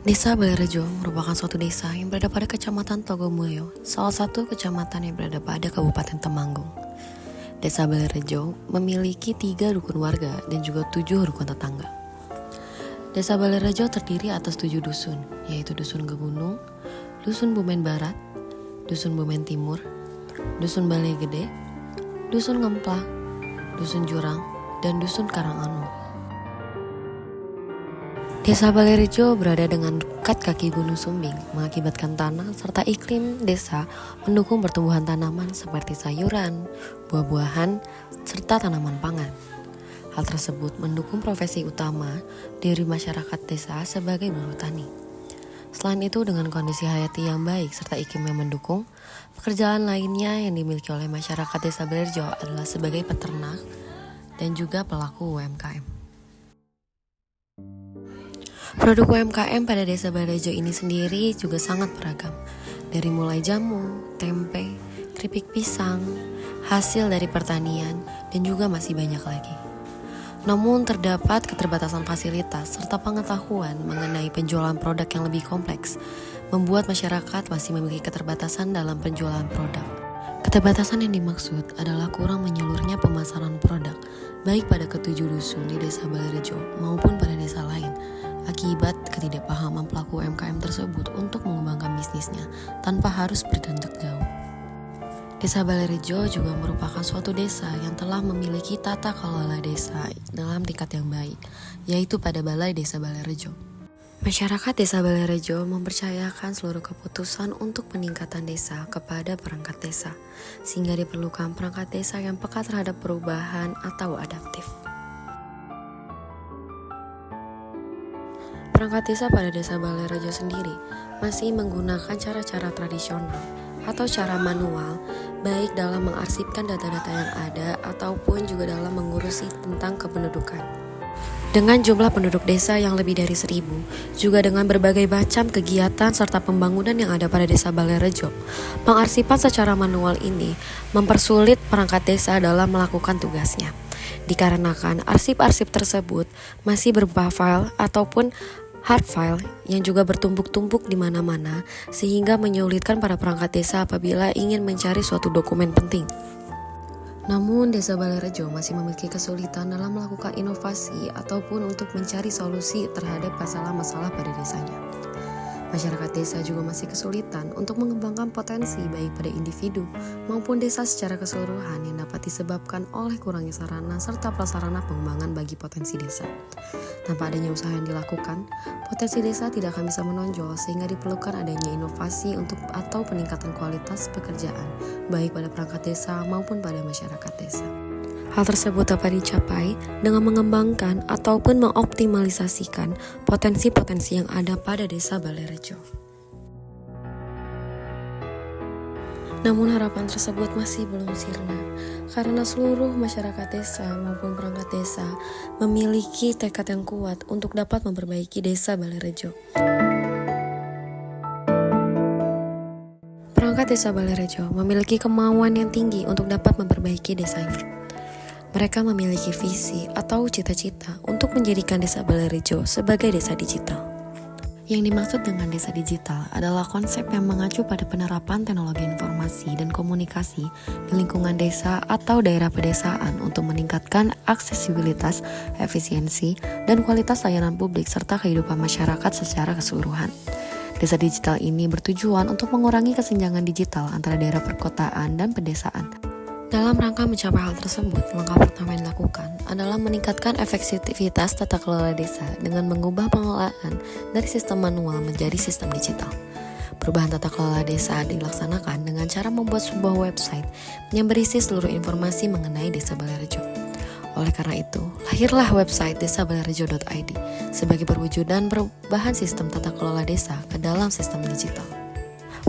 Desa Balerejo merupakan suatu desa yang berada pada Kecamatan Togomulyo, salah satu kecamatan yang berada pada Kabupaten Temanggung. Desa Balerejo memiliki 3 rukun warga dan juga 7 rukun tetangga. Desa Balerejo terdiri atas 7 dusun, yaitu Dusun Gegunung, Dusun Bumen Barat, Dusun Bumen Timur, Dusun Balai Gede, Dusun Ngemplah, Dusun Jurang, dan Dusun Karanganu. Desa Balerejo berada dengan dekat kaki Gunung Sumbing, mengakibatkan tanah serta iklim desa mendukung pertumbuhan tanaman seperti sayuran, buah-buahan, serta tanaman pangan. Hal tersebut mendukung profesi utama dari masyarakat desa sebagai buruh tani. Selain itu, dengan kondisi hayati yang baik serta iklim yang mendukung, pekerjaan lainnya yang dimiliki oleh masyarakat desa Balerejo adalah sebagai peternak dan juga pelaku UMKM. Produk UMKM pada desa Balerejo ini sendiri juga sangat beragam, dari mulai jamu, tempe, keripik pisang, hasil dari pertanian, dan juga masih banyak lagi. Namun terdapat keterbatasan fasilitas serta pengetahuan mengenai penjualan produk yang lebih kompleks, membuat masyarakat masih memiliki keterbatasan dalam penjualan produk. Keterbatasan yang dimaksud adalah kurang menyeluruhnya pemasaran produk, baik pada ketujuh dusun di desa Balerejo maupun pada desa lain, akibat ketidakpahaman pelaku UMKM tersebut untuk mengembangkan bisnisnya tanpa harus berdanjak jauh. Desa Balerejo juga merupakan suatu desa yang telah memiliki tata kelola desa dalam tingkat yang baik, yaitu pada Balai Desa Balerejo. Masyarakat desa Balerejo mempercayakan seluruh keputusan untuk peningkatan desa kepada perangkat desa, sehingga diperlukan perangkat desa yang peka terhadap perubahan atau adaptif. Perangkat desa pada desa Balerejo sendiri masih menggunakan cara-cara tradisional atau cara manual, baik dalam mengarsipkan data-data yang ada ataupun juga dalam mengurusi tentang kependudukan. Dengan jumlah penduduk desa yang lebih dari 1.000, juga dengan berbagai macam kegiatan serta pembangunan yang ada pada desa Balerejo, pengarsipan secara manual ini mempersulit perangkat desa dalam melakukan tugasnya. Dikarenakan arsip-arsip tersebut masih berupa file ataupun hard file yang juga bertumpuk-tumpuk di mana-mana, sehingga menyulitkan para perangkat desa apabila ingin mencari suatu dokumen penting. Namun desa Balerejo masih memiliki kesulitan dalam melakukan inovasi ataupun untuk mencari solusi terhadap masalah-masalah pada desanya. Masyarakat desa juga masih kesulitan untuk mengembangkan potensi baik pada individu maupun desa secara keseluruhan yang dapat disebabkan oleh kurangnya sarana serta prasarana pengembangan bagi potensi desa. Tanpa adanya usaha yang dilakukan, potensi desa tidak akan bisa menonjol, sehingga diperlukan adanya inovasi untuk atau peningkatan kualitas pekerjaan baik pada perangkat desa maupun pada masyarakat desa. Hal tersebut dapat dicapai dengan mengembangkan ataupun mengoptimalisasikan potensi-potensi yang ada pada desa Balerejo. Namun harapan tersebut masih belum sirna, karena seluruh masyarakat desa maupun perangkat desa memiliki tekad yang kuat untuk dapat memperbaiki desa Balerejo. Perangkat desa Balerejo memiliki kemauan yang tinggi untuk dapat memperbaiki desa ini. Mereka memiliki visi atau cita-cita untuk menjadikan desa Balerejo sebagai desa digital. Yang dimaksud dengan desa digital adalah konsep yang mengacu pada penerapan teknologi informasi dan komunikasi di lingkungan desa atau daerah pedesaan untuk meningkatkan aksesibilitas, efisiensi, dan kualitas layanan publik serta kehidupan masyarakat secara keseluruhan. Desa digital ini bertujuan untuk mengurangi kesenjangan digital antara daerah perkotaan dan pedesaan. Dalam rangka mencapai hal tersebut, langkah pertama yang dilakukan adalah meningkatkan efektivitas tata kelola desa dengan mengubah pengelolaan dari sistem manual menjadi sistem digital. Perubahan tata kelola desa dilaksanakan dengan cara membuat sebuah website yang berisi seluruh informasi mengenai desa Balerejo. Oleh karena itu, lahirlah website desabalerejo.id sebagai perwujudan perubahan sistem tata kelola desa ke dalam sistem digital.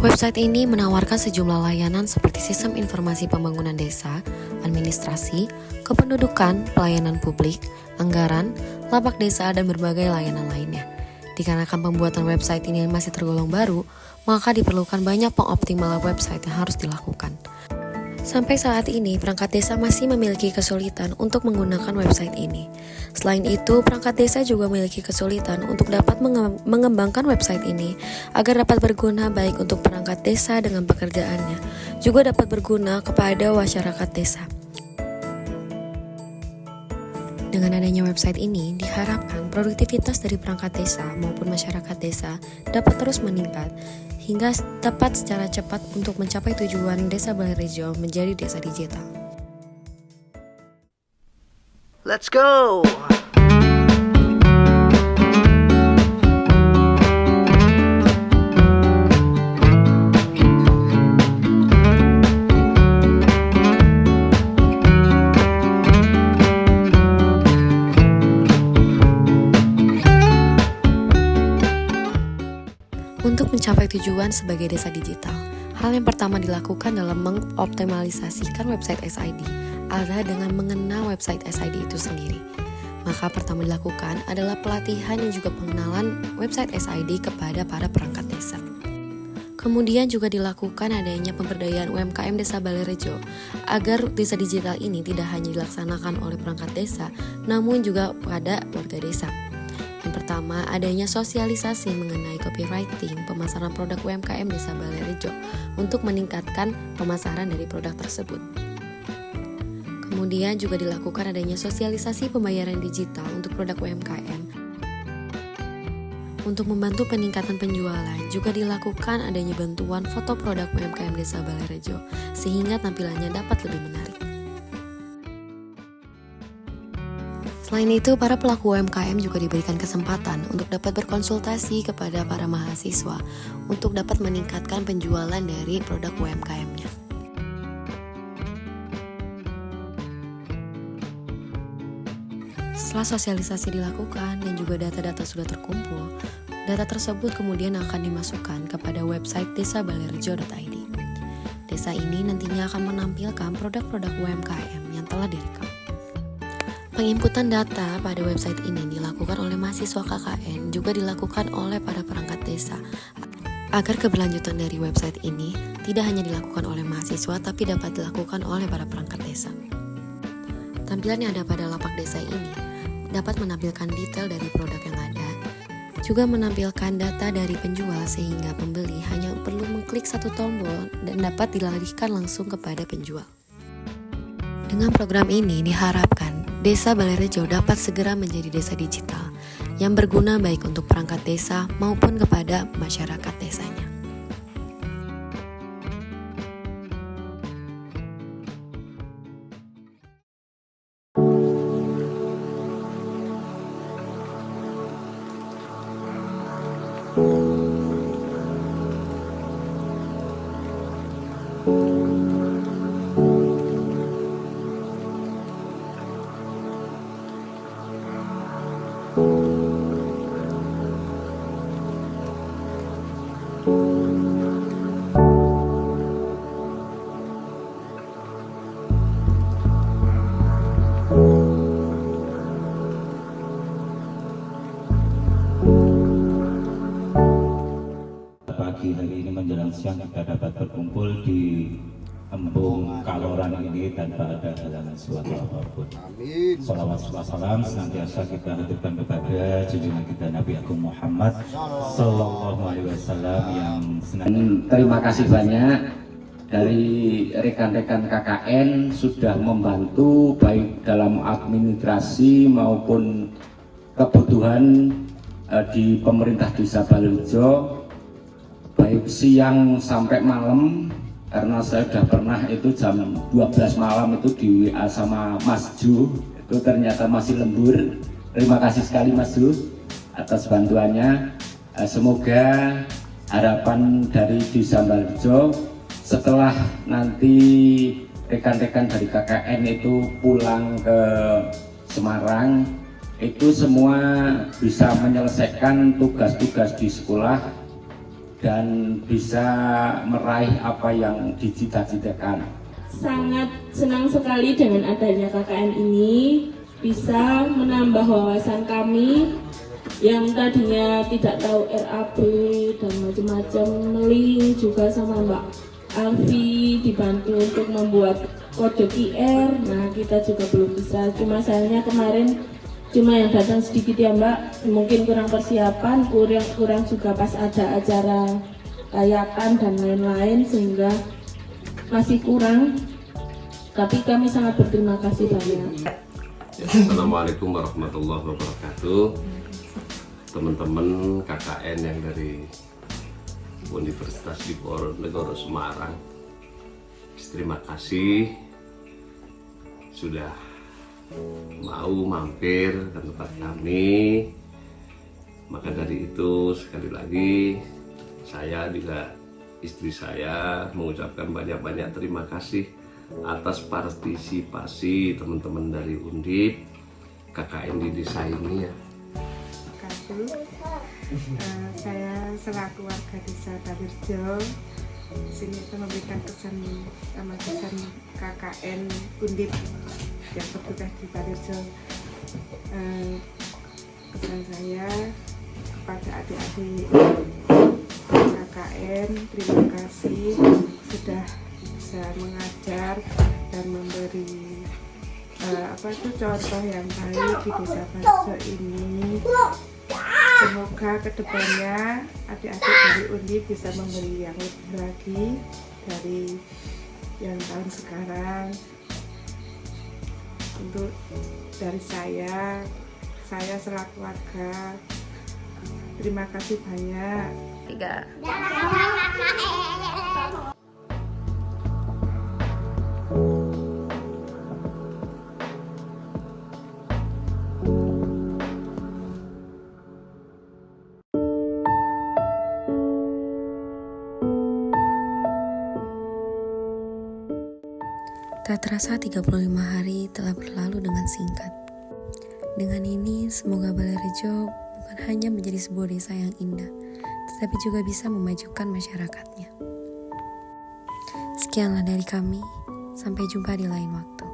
Website ini menawarkan sejumlah layanan seperti sistem informasi pembangunan desa, administrasi, kependudukan, pelayanan publik, anggaran, lapak desa, dan berbagai layanan lainnya. Dikarenakan pembuatan website ini masih tergolong baru, maka diperlukan banyak pengoptimalan website yang harus dilakukan. Sampai saat ini, perangkat desa masih memiliki kesulitan untuk menggunakan website ini. Selain itu, perangkat desa juga memiliki kesulitan untuk dapat mengembangkan website ini agar dapat berguna baik untuk perangkat desa dengan pekerjaannya, juga dapat berguna kepada masyarakat desa. Dengan adanya website ini, diharapkan produktivitas dari perangkat desa maupun masyarakat desa dapat terus meningkat hingga dapat secara cepat untuk mencapai tujuan Desa Balairejo menjadi desa digital. Let's go! Untuk mencapai tujuan sebagai desa digital, hal yang pertama dilakukan dalam mengoptimalisasikan website SID adalah dengan mengenal website SID itu sendiri. Maka pertama dilakukan adalah pelatihan dan juga pengenalan website SID kepada para perangkat desa. Kemudian juga dilakukan adanya pemberdayaan UMKM Desa Balairejo agar desa digital ini tidak hanya dilaksanakan oleh perangkat desa, namun juga pada warga desa. Yang pertama, adanya sosialisasi mengenai copywriting pemasaran produk UMKM Desa Balairejo untuk meningkatkan pemasaran dari produk tersebut. Kemudian juga dilakukan adanya sosialisasi pembayaran digital untuk produk UMKM. Untuk membantu peningkatan penjualan, juga dilakukan adanya bantuan foto produk UMKM Desa Balairejo sehingga tampilannya dapat lebih menarik. Selain itu, para pelaku UMKM juga diberikan kesempatan untuk dapat berkonsultasi kepada para mahasiswa untuk dapat meningkatkan penjualan dari produk UMKM-nya. Setelah sosialisasi dilakukan dan juga data-data sudah terkumpul, data tersebut kemudian akan dimasukkan kepada website desabalairejo.id. Desa ini nantinya akan menampilkan produk-produk UMKM yang telah direkam. Penginputan data pada website ini dilakukan oleh mahasiswa KKN, juga dilakukan oleh para perangkat desa, agar keberlanjutan dari website ini tidak hanya dilakukan oleh mahasiswa, tapi dapat dilakukan oleh para perangkat desa. Tampilan yang ada pada lapak desa ini dapat menampilkan detail dari produk yang ada, juga menampilkan data dari penjual sehingga pembeli hanya perlu mengklik satu tombol dan dapat dilarikan langsung kepada penjual. Dengan program ini diharapkan Desa Balairejo dapat segera menjadi desa digital yang berguna baik untuk perangkat desa maupun kepada masyarakat desanya. Pagi hari ini menjelang siang kita dapat berkumpul di embung Kaloran ini tanpa ada halangan suatu apapun. Salawat wassalam senantiasa kita haturkan kepada junjungan kita Nabi Agung Muhammad Sallallahu Alaihi Wasallam yang terima kasih banyak dari rekan-rekan KKN sudah membantu baik dalam administrasi maupun kebutuhan di pemerintah Desa Balairejo, baik siang sampai malam, karena saya sudah pernah itu jam 12 malam itu di WA sama Mas Ju, itu ternyata masih lembur. Terima kasih sekali Mas Ju atas bantuannya. Semoga harapan dari Desa Balairejo setelah nanti rekan-rekan dari KKN itu pulang ke Semarang, itu semua bisa menyelesaikan tugas-tugas di sekolah dan bisa meraih apa yang dicita-citakan. Sangat senang sekali dengan adanya KKN ini, bisa menambah wawasan kami yang tadinya tidak tahu RAB dan macam-macam, meli juga sama Mbak Alfi dibantu untuk membuat kode QR. Nah, kita juga belum bisa. Cuma sayangnya kemarin cuma yang datang sedikit ya Mbak. Mungkin kurang persiapan, kurang juga pas ada acara layakan dan lain-lain sehingga masih kurang. Tapi kami sangat berterima kasih banyak. Assalamualaikum warahmatullahi wabarakatuh. Teman-teman KKN yang dari Universitas Diponegoro Semarang, terima kasih sudah mau mampir ke tempat kami. Maka dari itu sekali lagi saya juga istri saya mengucapkan banyak-banyak terima kasih atas partisipasi teman-teman dari Undip KKN di desa ini ya. Saya selaku warga desa Tabirjo di sini memberikan kesan KKN Undip yang bertugas di Tabirjo. Kesan saya kepada adik-adik KKN, terima kasih sudah bisa mengajar dan memberi contoh yang baik di desa Tabirjo ini. Semoga kedepannya adik-adik dari Undip bisa memberi yang lebih lagi dari yang tahun sekarang. Untuk dari saya selaku warga, terima kasih banyak. 3. Tak terasa 35 hari telah berlalu dengan singkat. Dengan ini, semoga Balai Rejo bukan hanya menjadi sebuah desa yang indah, tetapi juga bisa memajukan masyarakatnya. Sekianlah dari kami, sampai jumpa di lain waktu.